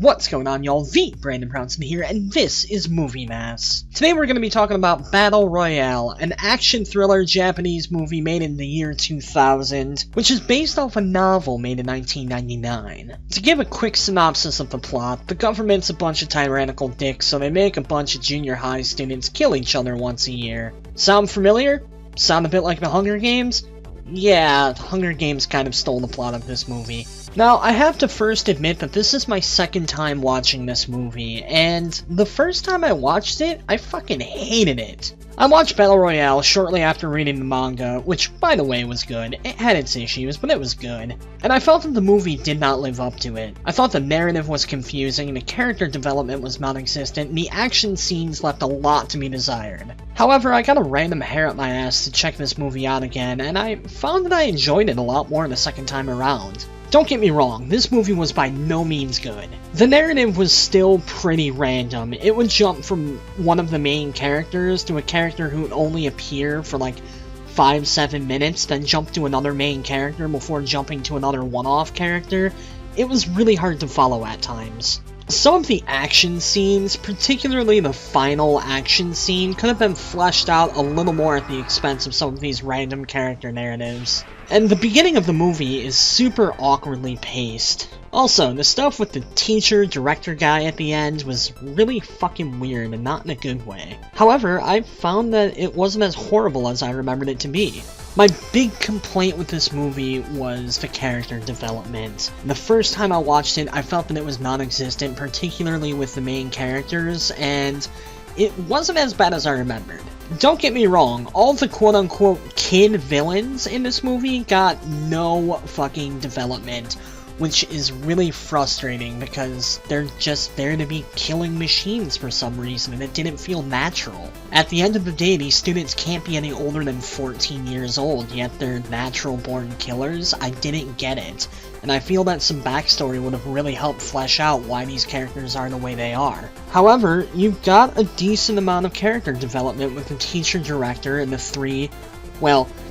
What's going on, y'all? TheBrandonBrownson here, and this is Movie Mass. Today we're going to be talking about Battle Royale, an action thriller Japanese movie made in the year 2000, which is based off a novel made in 1999. To give a quick synopsis of the plot, the government's a bunch of tyrannical dicks, so they make a bunch of junior high students kill each other once a year. Sound familiar? Sound a bit like the Hunger Games? Yeah, Hunger Games kind of stole the plot of this movie. Now, I have to first admit that this is my second time watching this movie, and the first time I watched it, I fucking hated it. I watched Battle Royale shortly after reading the manga, which, by the way, was good. It had its issues, but it was good. And I felt that the movie did not live up to it. I thought the narrative was confusing, the character development was non-existent, and the action scenes left a lot to be desired. However, I got a random hair up my ass to check this movie out again, and I found that I enjoyed it a lot more the second time around. Don't get me wrong, this movie was by no means good. The narrative was still pretty random. It would jump from one of the main characters to a character who would only appear for like 5-7 minutes, then jump to another main character before jumping to another one-off character. It was really hard to follow at times. Some of the action scenes, particularly the final action scene, could have been fleshed out a little more at the expense of some of these random character narratives. And the beginning of the movie is super awkwardly paced. Also, the stuff with the teacher-director guy at the end was really fucking weird and not in a good way. However, I found that it wasn't as horrible as I remembered it to be. My big complaint with this movie was the character development. The first time I watched it, I felt that it was non-existent, particularly with the main characters, and it wasn't as bad as I remembered. Don't get me wrong, all the quote-unquote kid villains in this movie got no fucking development, which is really frustrating because they're just there to be killing machines for some reason, and it didn't feel natural. At the end of the day, these students can't be any older than 14 years old, yet they're natural-born killers. I didn't get it, and I feel that some backstory would have really helped flesh out why these characters are the way they are. However, you got a decent amount of character development with the teacher-director and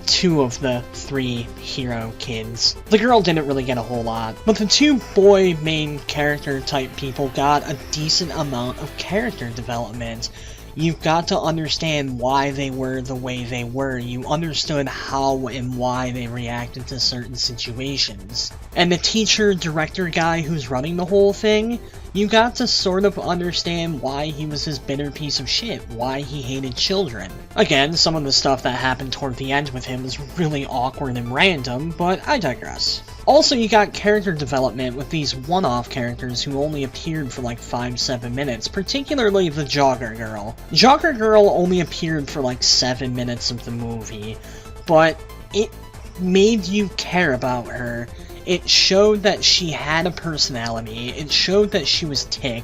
two of the three hero kids. The girl didn't really get a whole lot, but the two boy main character type people got a decent amount of character development. You've got to understand why they were the way they were. You understood how and why they reacted to certain situations. And the teacher-director guy who's running the whole thing, you got to sort of understand why he was this bitter piece of shit, why he hated children. Again, some of the stuff that happened toward the end with him was really awkward and random, but I digress. Also, you got character development with these one-off characters who only appeared for like 5-7 minutes, particularly the Jogger Girl. Jogger Girl only appeared for like 7 minutes of the movie, but it made you care about her. It showed that she had a personality, it showed that she was tick,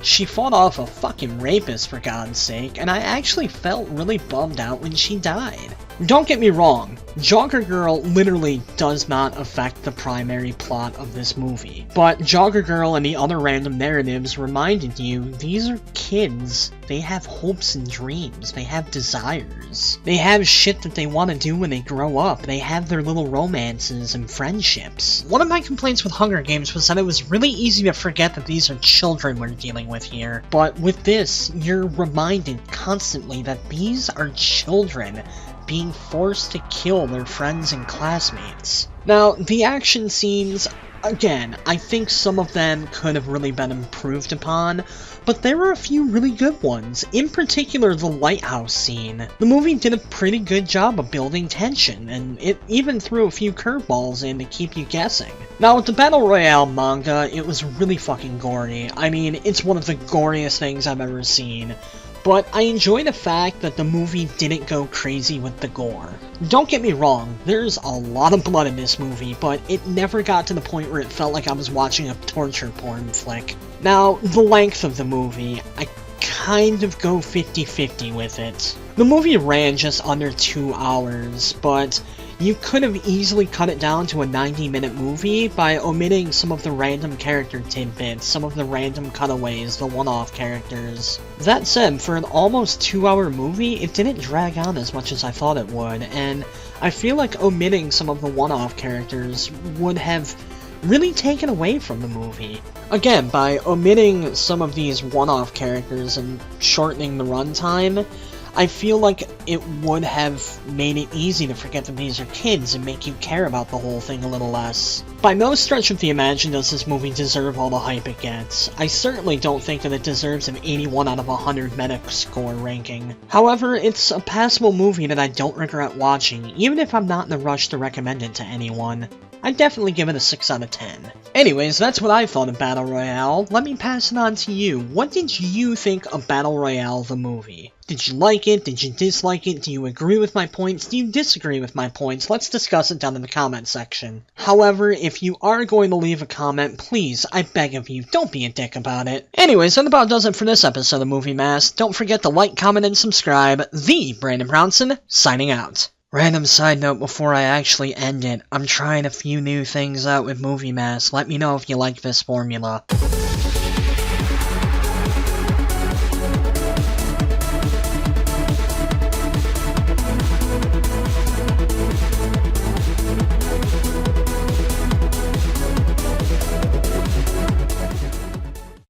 she fought off a fucking rapist for God's sake, and I actually felt really bummed out when she died. Don't get me wrong, Jogger Girl literally does not affect the primary plot of this movie, but Jogger Girl and the other random narratives reminded you these are kids. They have hopes and dreams, they have desires, they have shit that they want to do when they grow up, they have their little romances and friendships. One of my complaints with Hunger Games was that it was really easy to forget that these are children we're dealing with here, but with this, you're reminded constantly that these are children being forced to kill their friends and classmates. Now, the action scenes, again, I think some of them could have really been improved upon, but there were a few really good ones, in particular the lighthouse scene. The movie did a pretty good job of building tension, and it even threw a few curveballs in to keep you guessing. Now, with the Battle Royale manga, it was really fucking gory. I mean, it's one of the goriest things I've ever seen. But I enjoy the fact that the movie didn't go crazy with the gore. Don't get me wrong, there's a lot of blood in this movie, but it never got to the point where it felt like I was watching a torture porn flick. Now, the length of the movie, I kind of go 50-50 with it. The movie ran just under 2 hours, but you could have easily cut it down to a 90-minute movie by omitting some of the random character tidbits, some of the random cutaways, the one-off characters. That said, for an almost 2-hour movie, it didn't drag on as much as I thought it would, and I feel like omitting some of the one-off characters would have really taken away from the movie. Again, by omitting some of these one-off characters and shortening the runtime, I feel like it would have made it easy to forget that these are kids and make you care about the whole thing a little less. By no stretch of the imagination does this movie deserve all the hype it gets. I certainly don't think that it deserves an 81 out of 100 Metascore ranking. However, it's a passable movie that I don't regret watching, even if I'm not in a rush to recommend it to anyone. I'd definitely give it a 6 out of 10. Anyways, that's what I thought of Battle Royale. Let me pass it on to you. What did you think of Battle Royale the movie? Did you like it? Did you dislike it? Do you agree with my points? Do you disagree with my points? Let's discuss it down in the comment section. However, if you are going to leave a comment, please, I beg of you, don't be a dick about it. Anyways, that about does it for this episode of Movie Mass. Don't forget to like, comment, and subscribe. The Brandon Brownson, signing out. Random side note before I actually end it, I'm trying a few new things out with Movie Mass. Let me know if you like this formula.